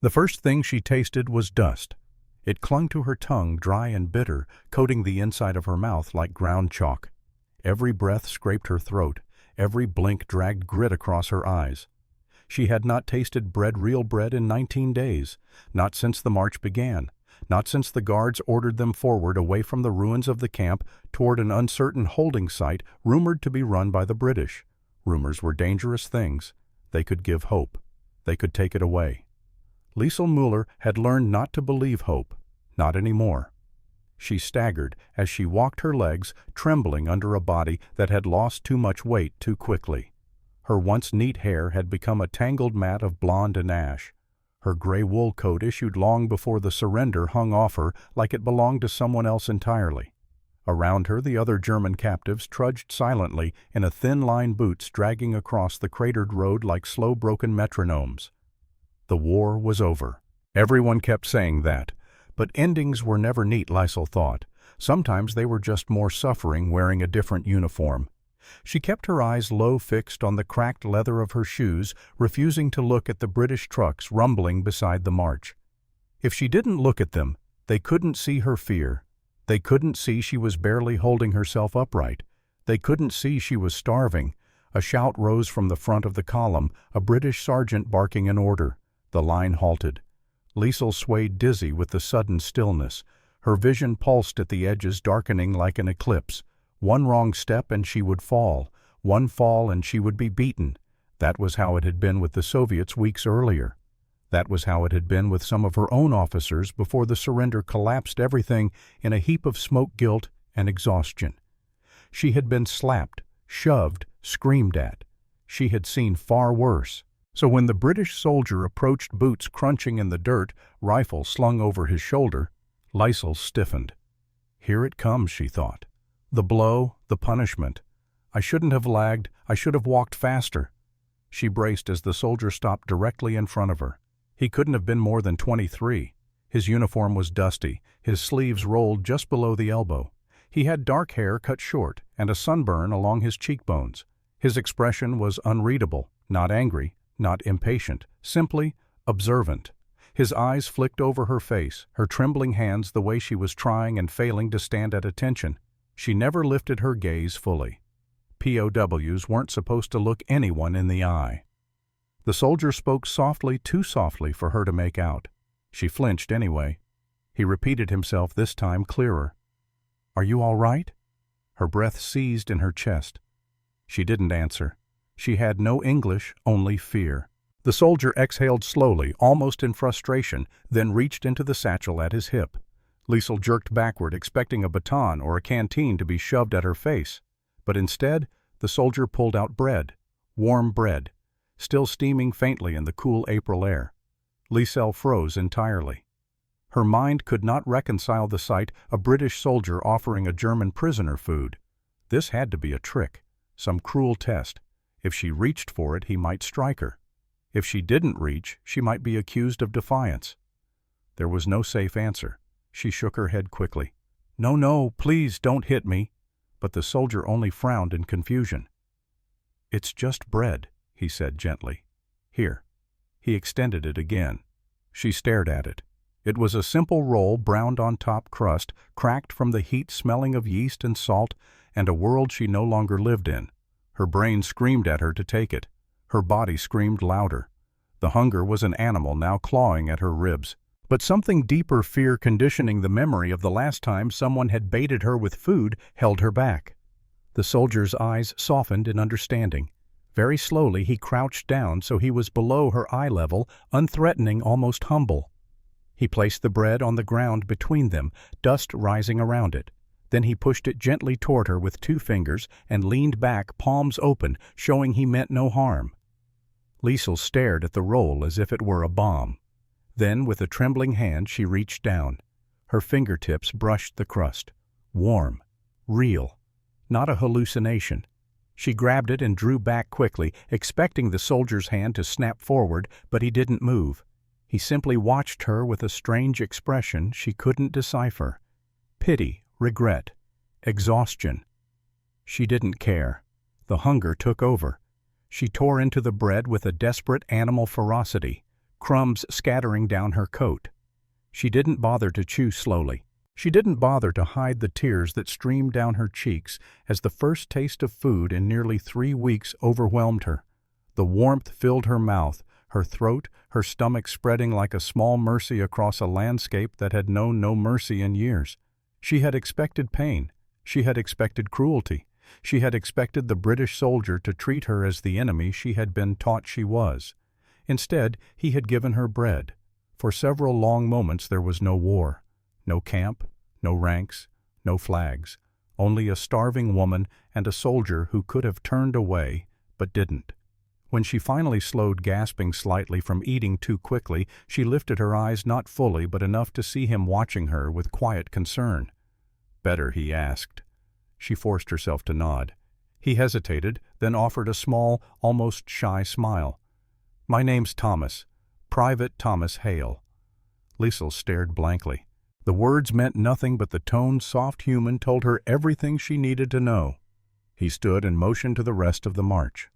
The first thing she tasted was dust. It clung to her tongue, dry and bitter, coating the inside of her mouth like ground chalk. Every breath scraped her throat. Every blink dragged grit across her eyes. She had not tasted real bread in 19 days, not since the march began, not since the guards ordered them forward away from the ruins of the camp toward an uncertain holding site rumored to be run by the British. Rumors were dangerous things. They could give hope. They could take it away. Liesl Müller had learned not to believe hope, not anymore. She staggered as she walked, her legs trembling under a body that had lost too much weight too quickly. Her once neat hair had become a tangled mat of blonde and ash. Her gray wool coat, issued long before the surrender, hung off her like it belonged to someone else entirely. Around her, the other German captives trudged silently in a thin line, boots dragging across the cratered road like slow broken metronomes. The war was over. Everyone kept saying that. But endings were never neat, Liesl thought. Sometimes they were just more suffering wearing a different uniform. She kept her eyes low, fixed on the cracked leather of her shoes, refusing to look at the British trucks rumbling beside the march. If she didn't look at them, they couldn't see her fear. They couldn't see she was barely holding herself upright. They couldn't see she was starving. A shout rose from the front of the column, a British sergeant barking an order. The line halted. Liesl swayed dizzy with the sudden stillness. Her vision pulsed at the edges, darkening like an eclipse. One wrong step and she would fall. One fall and she would be beaten. That was how it had been with the Soviets weeks earlier. That was how it had been with some of her own officers before the surrender collapsed everything in a heap of smoke, guilt, and exhaustion. She had been slapped, shoved, screamed at. She had seen far worse. So when the British soldier approached, boots crunching in the dirt, rifle slung over his shoulder, Liesl stiffened. Here it comes, she thought. The blow, the punishment. I shouldn't have lagged. I should have walked faster. She braced as the soldier stopped directly in front of her. He couldn't have been more than 23. His uniform was dusty, his sleeves rolled just below the elbow. He had dark hair cut short and a sunburn along his cheekbones. His expression was unreadable, not angry, not impatient, simply observant. His eyes flicked over her face, her trembling hands the way she was trying and failing to stand at attention. She never lifted her gaze fully. POWs weren't supposed to look anyone in the eye. The soldier spoke softly, too softly for her to make out. She flinched anyway. He repeated himself, this time clearer. "Are you all right?" Her breath seized in her chest. She didn't answer. She had no English, only fear. The soldier exhaled slowly, almost in frustration, then reached into the satchel at his hip. Liesl jerked backward, expecting a baton or a canteen to be shoved at her face. But instead, the soldier pulled out bread. Warm bread, still steaming faintly in the cool April air. Liesl froze entirely. Her mind could not reconcile the sight, a British soldier offering a German prisoner food. This had to be a trick, some cruel test. If she reached for it, he might strike her. If she didn't reach, she might be accused of defiance. There was no safe answer. She shook her head quickly. "No, no, please don't hit me." But the soldier only frowned in confusion. "It's just bread," he said gently. "Here." He extended it again. She stared at it. It was a simple roll, browned on top crust, cracked from the heat, smelling of yeast and salt, and a world she no longer lived in. Her brain screamed at her to take it. Her body screamed louder. The hunger was an animal now clawing at her ribs. But something deeper, fear conditioning the memory of the last time someone had baited her with food, held her back. The soldier's eyes softened in understanding. Very slowly he crouched down so he was below her eye level, unthreatening, almost humble. He placed the bread on the ground between them, dust rising around it. Then he pushed it gently toward her with 2 fingers and leaned back, palms open, showing he meant no harm. Liesl stared at the roll as if it were a bomb. Then, with a trembling hand, she reached down. Her fingertips brushed the crust. Warm. Real. Not a hallucination. She grabbed it and drew back quickly, expecting the soldier's hand to snap forward, but he didn't move. He simply watched her with a strange expression she couldn't decipher. Pity, regret, exhaustion. She didn't care. The hunger took over. She tore into the bread with a desperate animal ferocity, crumbs scattering down her coat. She didn't bother to chew slowly. She didn't bother to hide the tears that streamed down her cheeks as the first taste of food in nearly 3 weeks overwhelmed her. The warmth filled her mouth, her throat, her stomach spreading like a small mercy across a landscape that had known no mercy in years. She had expected pain. She had expected cruelty. She had expected the British soldier to treat her as the enemy she had been taught she was. Instead, he had given her bread. For several long moments there was no war, no camp, no ranks, no flags, only a starving woman and a soldier who could have turned away, but didn't. When she finally slowed, gasping slightly from eating too quickly, she lifted her eyes not fully but enough to see him watching her with quiet concern. "Better?" he asked. She forced herself to nod. He hesitated, then offered a small, almost shy smile. "My name's Thomas. Private Thomas Hale." Liesl stared blankly. The words meant nothing, but the toned, soft human told her everything she needed to know. He stood and motioned to the rest of the march.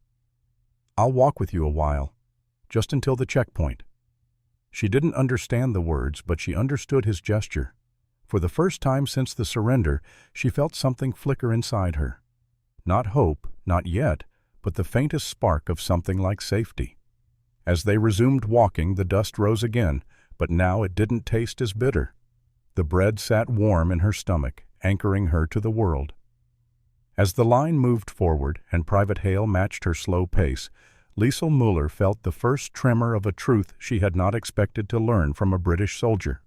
"I'll walk with you a while, just until the checkpoint." She didn't understand the words, but she understood his gesture. For the first time since the surrender, she felt something flicker inside her. Not hope, not yet, but the faintest spark of something like safety. As they resumed walking, the dust rose again, but now it didn't taste as bitter. The bread sat warm in her stomach, anchoring her to the world. As the line moved forward and Private Hale matched her slow pace, Liesl Müller felt the first tremor of a truth she had not expected to learn from a British soldier.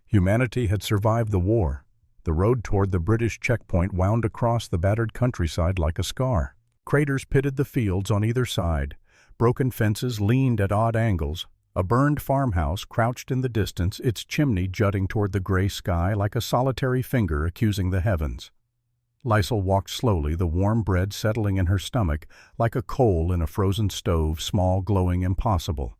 Humanity had survived the war. The road toward the British checkpoint wound across the battered countryside like a scar. Craters pitted the fields on either side. Broken fences leaned at odd angles. A burned farmhouse crouched in the distance, its chimney jutting toward the gray sky like a solitary finger accusing the heavens. Liesl walked slowly, the warm bread settling in her stomach like a coal in a frozen stove, small, glowing, impossible.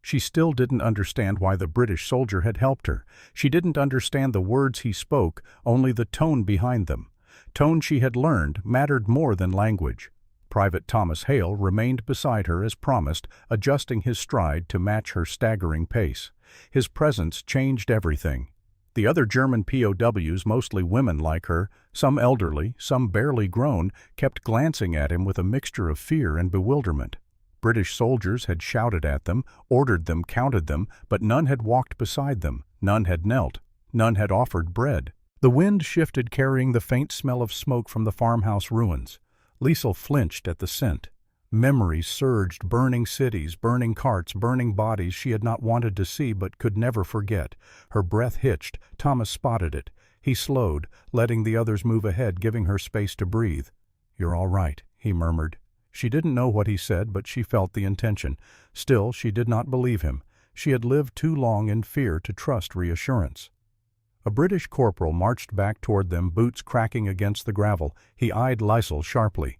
She still didn't understand why the British soldier had helped her. She didn't understand the words he spoke, only the tone behind them. Tone she had learned mattered more than language. Private Thomas Hale remained beside her as promised, adjusting his stride to match her staggering pace. His presence changed everything. The other German POWs, mostly women like her, some elderly, some barely grown, kept glancing at him with a mixture of fear and bewilderment. British soldiers had shouted at them, ordered them, counted them, but none had walked beside them, none had knelt, none had offered bread. The wind shifted, carrying the faint smell of smoke from the farmhouse ruins. Liesl flinched at the scent. Memories surged, burning cities, burning carts, burning bodies she had not wanted to see but could never forget. Her breath hitched. Thomas spotted it. He slowed, letting the others move ahead, giving her space to breathe. "You're all right," he murmured. She didn't know what he said, but she felt the intention. Still, she did not believe him. She had lived too long in fear to trust reassurance. A British corporal marched back toward them, boots cracking against the gravel. He eyed Liesl sharply.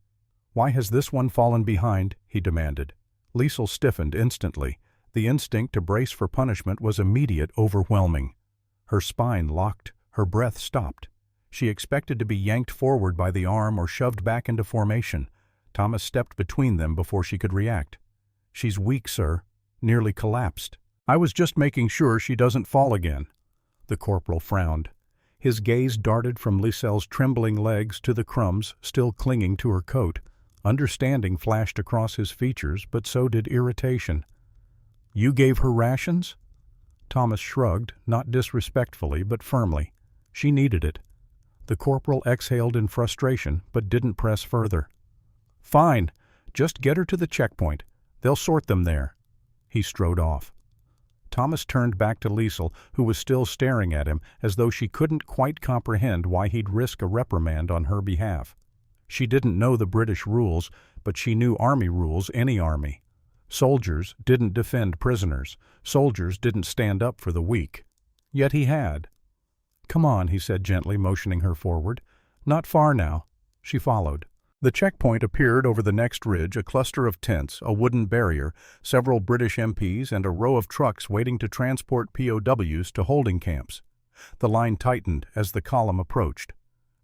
"Why has this one fallen behind?" he demanded. Liesl stiffened instantly. The instinct to brace for punishment was immediate, overwhelming. Her spine locked, her breath stopped. She expected to be yanked forward by the arm or shoved back into formation. Thomas stepped between them before she could react. "She's weak, sir. Nearly collapsed. I was just making sure she doesn't fall again." The corporal frowned. His gaze darted from Liesl's trembling legs to the crumbs still clinging to her coat. Understanding flashed across his features, but so did irritation. "You gave her rations?" Thomas shrugged, not disrespectfully, but firmly. She needed it. The corporal exhaled in frustration, but didn't press further. "Fine. Just get her to the checkpoint. They'll sort them there." He strode off. Thomas turned back to Liesl, who was still staring at him, as though she couldn't quite comprehend why he'd risk a reprimand on her behalf. She didn't know the British rules, but she knew army rules, any army. Soldiers didn't defend prisoners. Soldiers didn't stand up for the weak. Yet he had. "Come on," he said gently, motioning her forward. "Not far now." She followed. The checkpoint appeared over the next ridge, a cluster of tents, a wooden barrier, several British MPs, and a row of trucks waiting to transport POWs to holding camps. The line tightened as the column approached.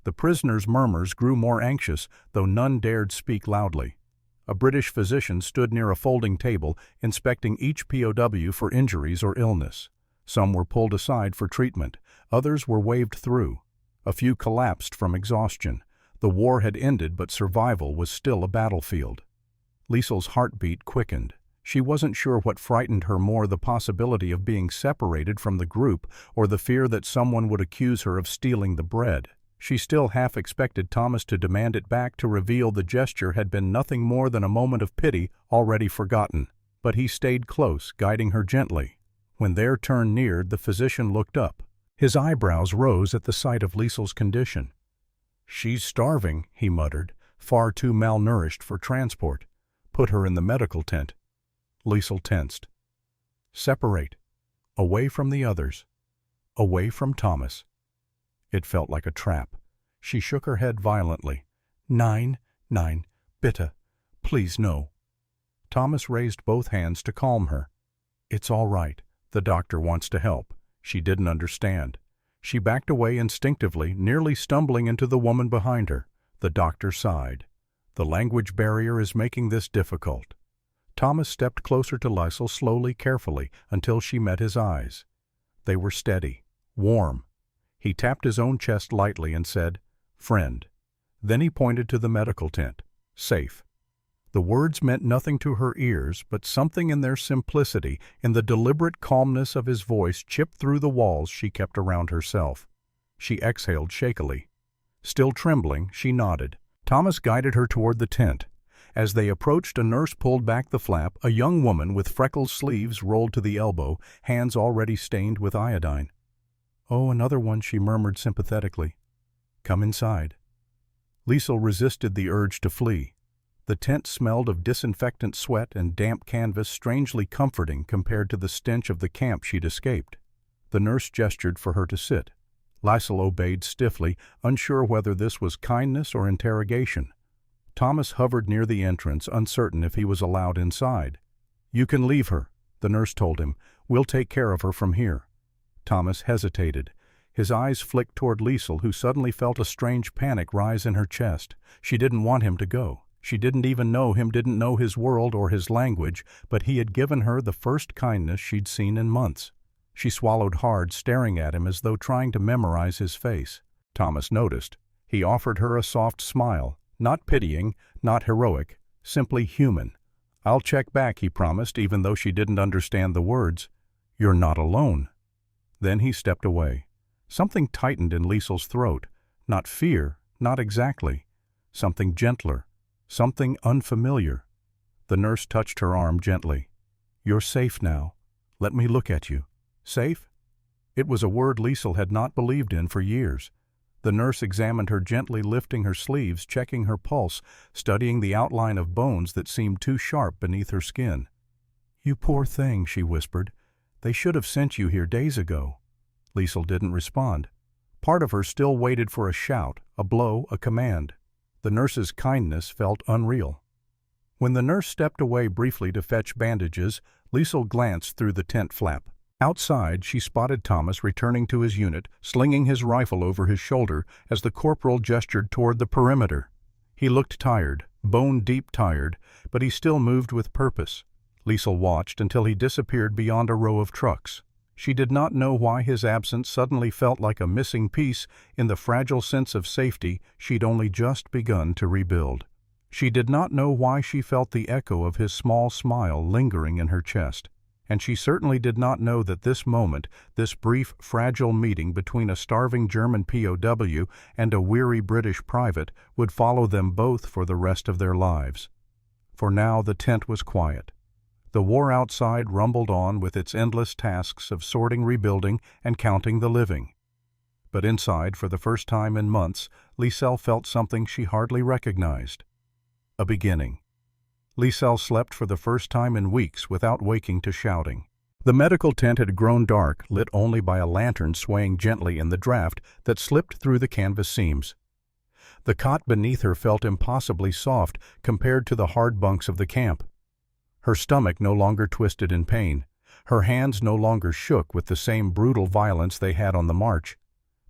The prisoners' murmurs grew more anxious, though none dared speak loudly. A British physician stood near a folding table, inspecting each POW for injuries or illness. Some were pulled aside for treatment, others were waved through. A few collapsed from exhaustion. The war had ended, but survival was still a battlefield. Liesel's heartbeat quickened. She wasn't sure what frightened her more, the possibility of being separated from the group or the fear that someone would accuse her of stealing the bread. She still half expected Thomas to demand it back, to reveal the gesture had been nothing more than a moment of pity already forgotten. But he stayed close, guiding her gently. When their turn neared, the physician looked up. His eyebrows rose at the sight of Liesel's condition. "She's starving," he muttered, "far too malnourished for transport. Put her in the medical tent." Liesel tensed. Separate. Away from the others. Away from Thomas. It felt like a trap. She shook her head violently. Nein, bitte. Please, no." Thomas raised both hands to calm her. "It's all right. The doctor wants to help." She didn't understand. She backed away instinctively, nearly stumbling into the woman behind her. The doctor sighed. "The language barrier is making this difficult." Thomas stepped closer to Liesel, slowly, carefully, until she met his eyes. They were steady, warm. He tapped his own chest lightly and said, "Friend." Then he pointed to the medical tent. "Safe." The words meant nothing to her ears, but something in their simplicity, in the deliberate calmness of his voice, chipped through the walls she kept around herself. She exhaled shakily. Still trembling, she nodded. Thomas guided her toward the tent. As they approached, a nurse pulled back the flap, a young woman with freckled sleeves rolled to the elbow, hands already stained with iodine. "Oh, another one," she murmured sympathetically. "Come inside." Liesel resisted the urge to flee. The tent smelled of disinfectant sweat and damp canvas, strangely comforting compared to the stench of the camp she'd escaped. The nurse gestured for her to sit. Liesel obeyed stiffly, unsure whether this was kindness or interrogation. Thomas hovered near the entrance, uncertain if he was allowed inside. "You can leave her," the nurse told him. "We'll take care of her from here." Thomas hesitated. His eyes flicked toward Liesel, who suddenly felt a strange panic rise in her chest. She didn't want him to go. She didn't even know him, didn't know his world or his language, but he had given her the first kindness she'd seen in months. She swallowed hard, staring at him as though trying to memorize his face. Thomas noticed. He offered her a soft smile, not pitying, not heroic, simply human. "I'll check back," he promised, even though she didn't understand the words. "You're not alone." Then he stepped away. Something tightened in Liesel's throat. Not fear, not exactly. Something gentler. Something unfamiliar. The nurse touched her arm gently. "You're safe now. Let me look at you." Safe? It was a word Liesel had not believed in for years. The nurse examined her gently, lifting her sleeves, checking her pulse, studying the outline of bones that seemed too sharp beneath her skin. "You poor thing," she whispered. "They should have sent you here days ago." Liesel didn't respond. Part of her still waited for a shout, a blow, a command. The nurse's kindness felt unreal. When the nurse stepped away briefly to fetch bandages, Liesel glanced through the tent flap. Outside, she spotted Thomas returning to his unit, slinging his rifle over his shoulder as the corporal gestured toward the perimeter. He looked tired, bone-deep tired, but he still moved with purpose. Liesel watched until he disappeared beyond a row of trucks. She did not know why his absence suddenly felt like a missing piece in the fragile sense of safety she'd only just begun to rebuild. She did not know why she felt the echo of his small smile lingering in her chest. And she certainly did not know that this moment, this brief, fragile meeting between a starving German POW and a weary British private, would follow them both for the rest of their lives. For now the tent was quiet. The war outside rumbled on with its endless tasks of sorting, rebuilding, and counting the living. But inside, for the first time in months, Liesel felt something she hardly recognized. A beginning. Liesel slept for the first time in weeks without waking to shouting. The medical tent had grown dark, lit only by a lantern swaying gently in the draft that slipped through the canvas seams. The cot beneath her felt impossibly soft compared to the hard bunks of the camp. Her stomach no longer twisted in pain. Her hands no longer shook with the same brutal violence they had on the march.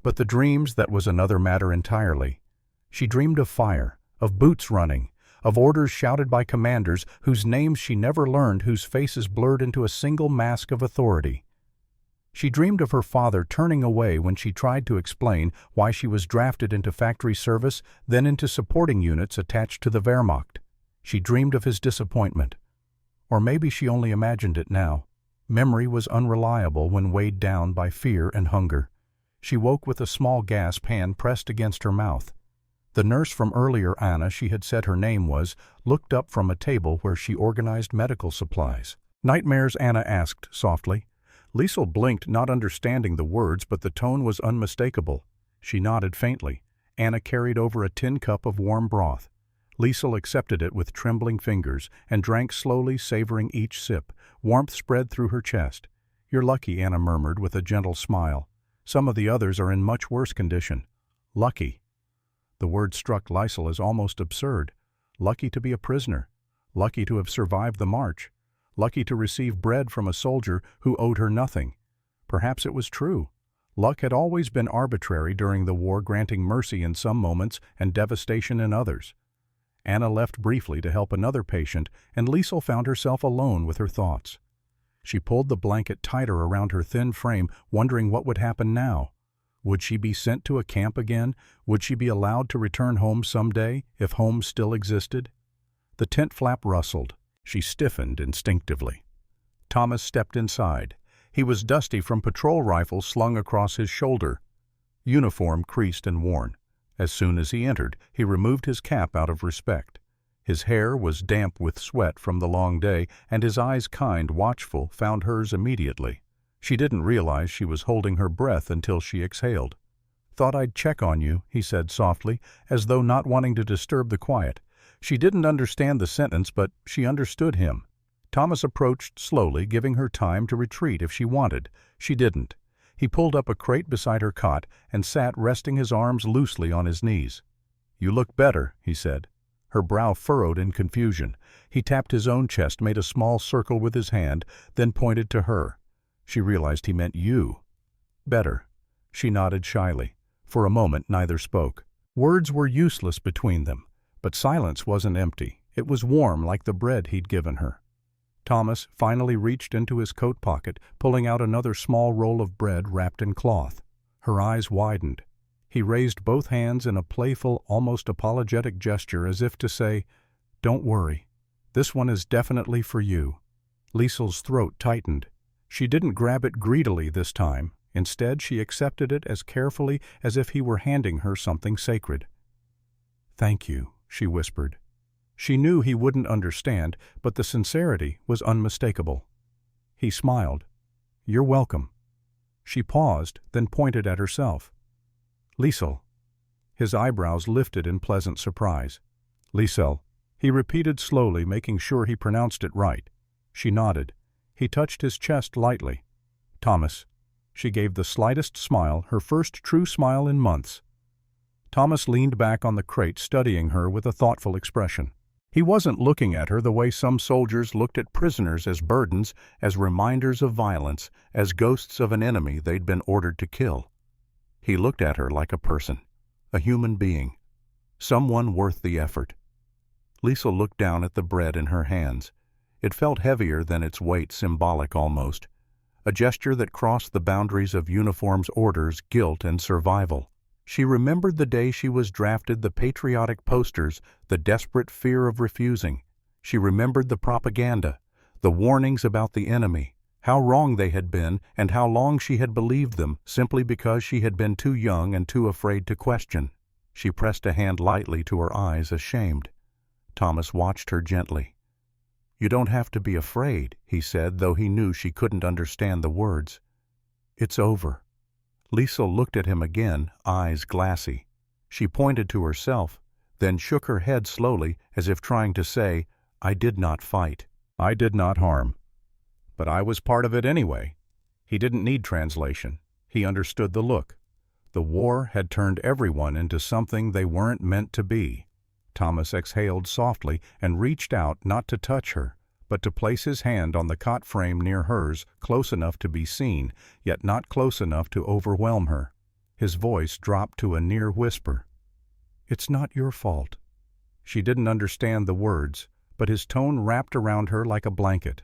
But the dreams, that was another matter entirely. She dreamed of fire, of boots running, of orders shouted by commanders whose names she never learned, whose faces blurred into a single mask of authority. She dreamed of her father turning away when she tried to explain why she was drafted into factory service, then into supporting units attached to the Wehrmacht. She dreamed of his disappointment. Or maybe she only imagined it now. Memory was unreliable when weighed down by fear and hunger. She woke with a small gasp, hand pressed against her mouth. The nurse from earlier, Anna, she had said her name was, looked up from a table where she organized medical supplies. "Nightmares?" Anna asked softly. Liesel blinked, not understanding the words, but the tone was unmistakable. She nodded faintly. Anna carried over a tin cup of warm broth. Liesel accepted it with trembling fingers and drank slowly, savoring each sip. Warmth spread through her chest. "You're lucky," Anna murmured with a gentle smile. "Some of the others are in much worse condition." Lucky. The word struck Liesel as almost absurd. Lucky to be a prisoner. Lucky to have survived the march. Lucky to receive bread from a soldier who owed her nothing. Perhaps it was true. Luck had always been arbitrary during the war, granting mercy in some moments and devastation in others. Anna left briefly to help another patient, and Liesel found herself alone with her thoughts. She pulled the blanket tighter around her thin frame, wondering what would happen now. Would she be sent to a camp again? Would she be allowed to return home someday, if home still existed? The tent flap rustled. She stiffened instinctively. Thomas stepped inside. He was dusty from patrol rifles slung across his shoulder. Uniform creased and worn. As soon as he entered, he removed his cap out of respect. His hair was damp with sweat from the long day, and his eyes, kind, watchful, found hers immediately. She didn't realize she was holding her breath until she exhaled. "Thought I'd check on you," he said softly, as though not wanting to disturb the quiet. She didn't understand the sentence, but she understood him. Thomas approached slowly, giving her time to retreat if she wanted. She didn't. He pulled up a crate beside her cot and sat, resting his arms loosely on his knees. "You look better," he said. Her brow furrowed in confusion. He tapped his own chest, made a small circle with his hand, then pointed to her. She realized he meant you. "Better." She nodded shyly. For a moment neither spoke. Words were useless between them. But silence wasn't empty. It was warm, like the bread he'd given her. Thomas finally reached into his coat pocket, pulling out another small roll of bread wrapped in cloth. Her eyes widened. He raised both hands in a playful, almost apologetic gesture, as if to say, "Don't worry. This one is definitely for you." Liesel's throat tightened. She didn't grab it greedily this time. Instead, she accepted it as carefully as if he were handing her something sacred. "Thank you," she whispered. She knew he wouldn't understand, but the sincerity was unmistakable. He smiled. "You're welcome." She paused, then pointed at herself. "Liesel." His eyebrows lifted in pleasant surprise. "Liesel," he repeated slowly, making sure he pronounced it right. She nodded. He touched his chest lightly. "Thomas." She gave the slightest smile, her first true smile in months. Thomas leaned back on the crate, studying her with a thoughtful expression. He wasn't looking at her the way some soldiers looked at prisoners, as burdens, as reminders of violence, as ghosts of an enemy they'd been ordered to kill. He looked at her like a person, a human being, someone worth the effort. Liesel looked down at the bread in her hands. It felt heavier than its weight, symbolic almost, a gesture that crossed the boundaries of uniforms, orders, guilt, and survival. She remembered the day she was drafted, the patriotic posters, the desperate fear of refusing. She remembered the propaganda, the warnings about the enemy, how wrong they had been, and how long she had believed them simply because she had been too young and too afraid to question. She pressed a hand lightly to her eyes, ashamed. Thomas watched her gently. "You don't have to be afraid," he said, though he knew she couldn't understand the words. "It's over." Liesel looked at him again, eyes glassy. She pointed to herself, then shook her head slowly, as if trying to say, "I did not fight. I did not harm. But I was part of it anyway." He didn't need translation. He understood the look. The war had turned everyone into something they weren't meant to be. Thomas exhaled softly and reached out, not to touch her, but to place his hand on the cot frame near hers, close enough to be seen, yet not close enough to overwhelm her. His voice dropped to a near whisper. "It's not your fault. She didn't understand the words, but his tone wrapped around her like a blanket.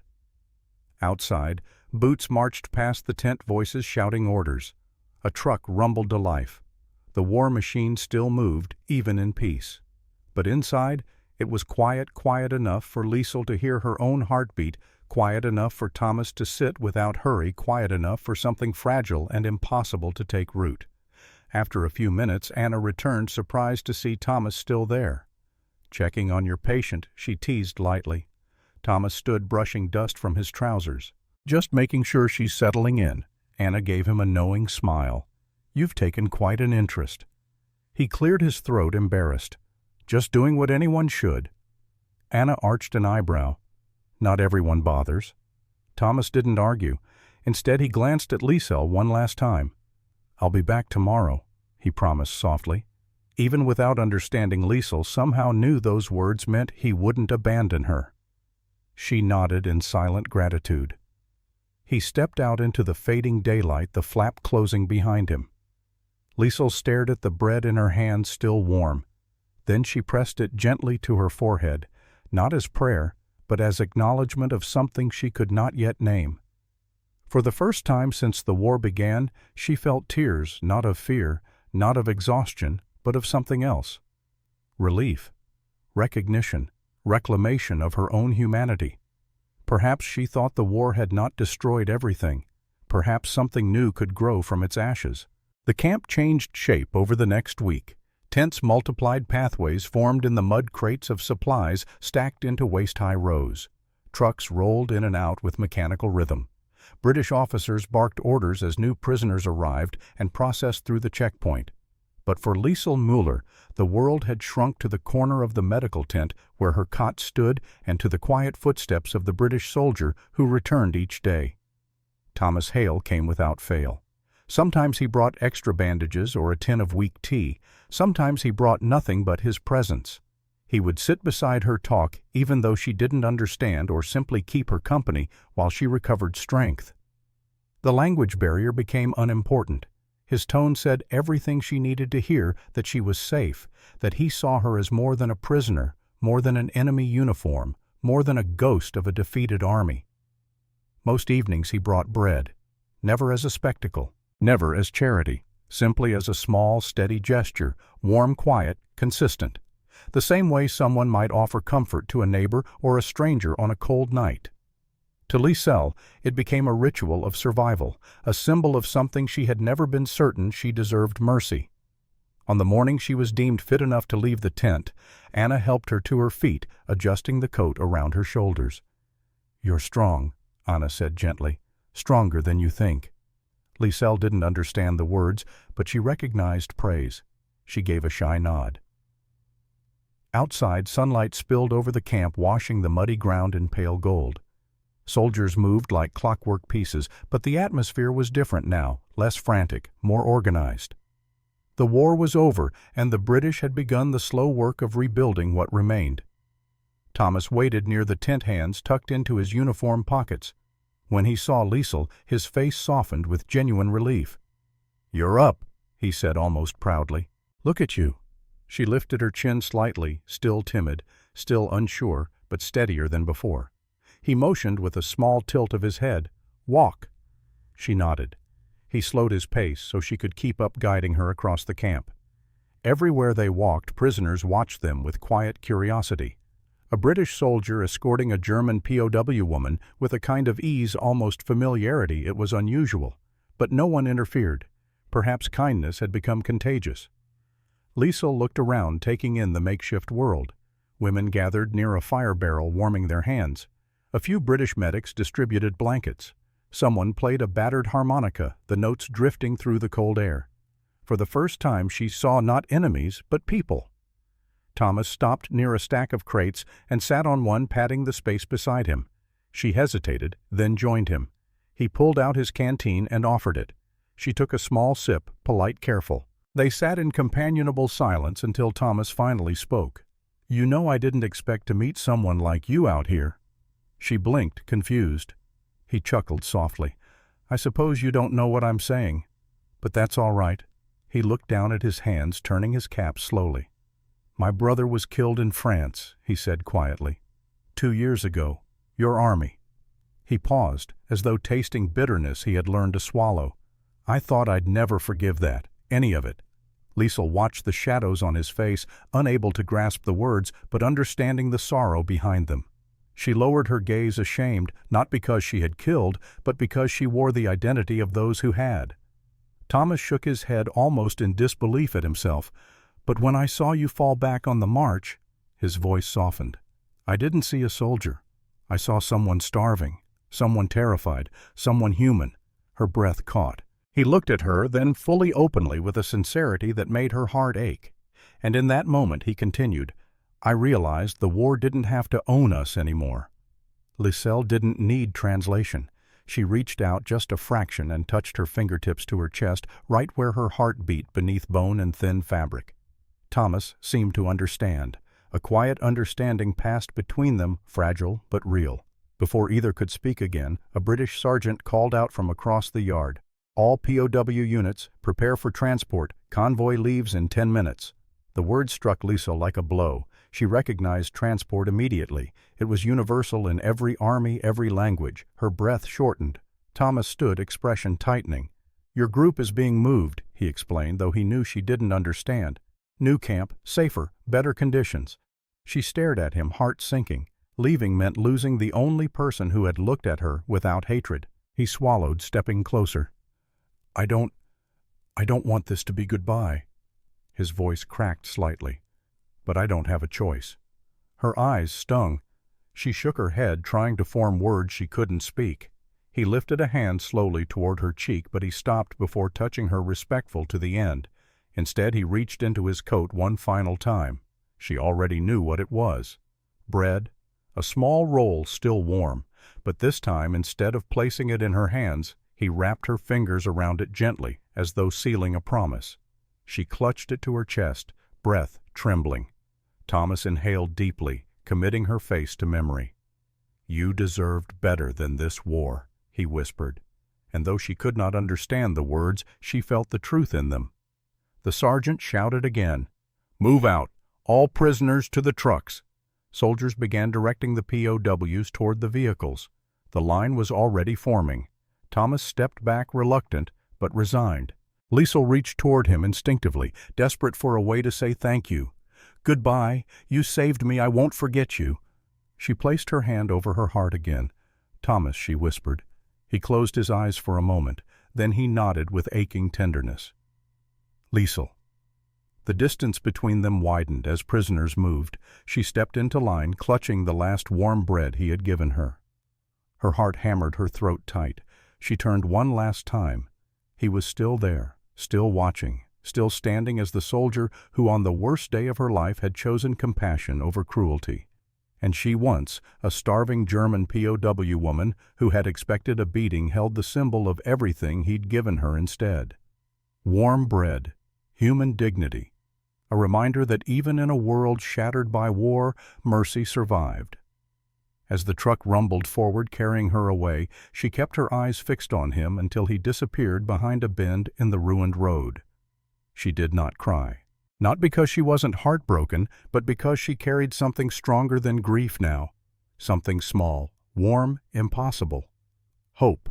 Outside, boots marched past the tent, voices shouting orders. A truck rumbled to life. The war machine still moved, even in peace. But inside, it was quiet enough for Liesel to hear her own heartbeat, quiet enough for Thomas to sit without hurry, quiet enough for something fragile and impossible to take root. After a few minutes, Anna returned, surprised to see Thomas still there. "Checking on your patient," she teased lightly. Thomas stood brushing dust from his trousers. "Just making sure she's settling in." Anna gave him a knowing smile. "You've taken quite an interest." He cleared his throat, embarrassed. "Just doing what anyone should." Anna arched an eyebrow. "Not everyone bothers." Thomas didn't argue. Instead, he glanced at Liesel one last time. "I'll be back tomorrow," he promised softly. Even without understanding, Liesel somehow knew those words meant he wouldn't abandon her. She nodded in silent gratitude. He stepped out into the fading daylight, the flap closing behind him. Liesel stared at the bread in her hand, still warm. Then she pressed it gently to her forehead, not as prayer, but as acknowledgement of something she could not yet name. For the first time since the war began, she felt tears, not of fear, not of exhaustion, but of something else. Relief, recognition, reclamation of her own humanity. Perhaps she thought the war had not destroyed everything. Perhaps something new could grow from its ashes. The camp changed shape over the next week. Tents multiplied, pathways formed in the mud, crates of supplies stacked into waist-high rows. Trucks rolled in and out with mechanical rhythm. British officers barked orders as new prisoners arrived and processed through the checkpoint. But for Liesel Müller, the world had shrunk to the corner of the medical tent where her cot stood and to the quiet footsteps of the British soldier who returned each day. Thomas Hale came without fail. Sometimes he brought extra bandages or a tin of weak tea. Sometimes he brought nothing but his presence. He would sit beside her, talk, even though she didn't understand, or simply keep her company while she recovered strength. The language barrier became unimportant. His tone said everything she needed to hear, that she was safe, that he saw her as more than a prisoner, more than an enemy uniform, more than a ghost of a defeated army. Most evenings he brought bread, never as a spectacle, never as charity, simply as a small, steady gesture, warm, quiet, consistent. The same way someone might offer comfort to a neighbor or a stranger on a cold night. To Liesel, it became a ritual of survival, a symbol of something she had never been certain she deserved: mercy. On the morning she was deemed fit enough to leave the tent, Anna helped her to her feet, adjusting the coat around her shoulders. "You're strong," Anna said gently, "stronger than you think." Liesel didn't understand the words, but she recognized praise. She gave a shy nod. Outside, sunlight spilled over the camp, washing the muddy ground in pale gold. Soldiers moved like clockwork pieces, but the atmosphere was different now, less frantic, more organized. The war was over, and the British had begun the slow work of rebuilding what remained. Thomas waited near the tent, hands tucked into his uniform pockets. When he saw Liesel, his face softened with genuine relief. "You're up," he said almost proudly. "Look at you." She lifted her chin slightly, still timid, still unsure, but steadier than before. He motioned with a small tilt of his head. "Walk." She nodded. He slowed his pace so she could keep up, guiding her across the camp. Everywhere they walked, prisoners watched them with quiet curiosity. A British soldier escorting a German POW woman with a kind of ease, almost familiarity. It was unusual, but no one interfered. Perhaps kindness had become contagious. Liesel looked around, taking in the makeshift world. Women gathered near a fire barrel, warming their hands. A few British medics distributed blankets. Someone played a battered harmonica, the notes drifting through the cold air. For the first time she saw not enemies, but people. Thomas stopped near a stack of crates and sat on one, patting the space beside him. She hesitated, then joined him. He pulled out his canteen and offered it. She took a small sip, polite, careful. They sat in companionable silence until Thomas finally spoke. "You know, I didn't expect to meet someone like you out here." She blinked, confused. He chuckled softly. "I suppose you don't know what I'm saying. But that's all right." He looked down at his hands, turning his cap slowly. "My brother was killed in France," he said quietly. "2 years ago. Your army." He paused, as though tasting bitterness he had learned to swallow. "I thought I'd never forgive that, any of it." Liesel watched the shadows on his face, unable to grasp the words, but understanding the sorrow behind them. She lowered her gaze ashamed, not because she had killed, but because she wore the identity of those who had. Thomas shook his head almost in disbelief at himself. "But when I saw you fall back on the march," his voice softened, "I didn't see a soldier. I saw someone starving, someone terrified, someone human." Her breath caught. He looked at her, then fully openly with a sincerity that made her heart ache. And in that moment he continued, "I realized the war didn't have to own us anymore." Liesel didn't need translation. She reached out just a fraction and touched her fingertips to her chest, right where her heart beat beneath bone and thin fabric. Thomas seemed to understand. A quiet understanding passed between them, fragile but real. Before either could speak again, a British sergeant called out from across the yard, "All POW units, prepare for transport. Convoy leaves in 10 minutes." The word struck Liesel like a blow. She recognized transport immediately. It was universal in every army, every language. Her breath shortened. Thomas stood, expression tightening. "Your group is being moved," he explained, though he knew she didn't understand. "New camp, safer, better conditions." She stared at him, heart sinking. Leaving meant losing the only person who had looked at her without hatred. He swallowed, stepping closer. I don't want this to be goodbye." His voice cracked slightly. "But I don't have a choice." Her eyes stung. She shook her head, trying to form words she couldn't speak. He lifted a hand slowly toward her cheek, but he stopped before touching her, respectful to the end. Instead, he reached into his coat one final time. She already knew what it was. Bread, a small roll still warm, but this time, instead of placing it in her hands, he wrapped her fingers around it gently, as though sealing a promise. She clutched it to her chest, breath trembling. Thomas inhaled deeply, committing her face to memory. "You deserved better than this war," he whispered, and though she could not understand the words, she felt the truth in them. The sergeant shouted again, "Move out! All prisoners to the trucks!" Soldiers began directing the POWs toward the vehicles. The line was already forming. Thomas stepped back, reluctant, but resigned. Liesel reached toward him instinctively, desperate for a way to say thank you. "Goodbye. You saved me. I won't forget you." She placed her hand over her heart again. "Thomas," she whispered. He closed his eyes for a moment. Then he nodded with aching tenderness. "Liesel." The distance between them widened as prisoners moved. She stepped into line, clutching the last warm bread he had given her. Her heart hammered her throat tight. She turned one last time. He was still there, still watching, still standing as the soldier who on the worst day of her life had chosen compassion over cruelty. And she once, a starving German POW woman who had expected a beating, held the symbol of everything he'd given her instead. Warm bread, human dignity, a reminder that even in a world shattered by war, mercy survived. As the truck rumbled forward, carrying her away, she kept her eyes fixed on him until he disappeared behind a bend in the ruined road. She did not cry. Not because she wasn't heartbroken, but because she carried something stronger than grief now. Something small, warm, impossible. Hope.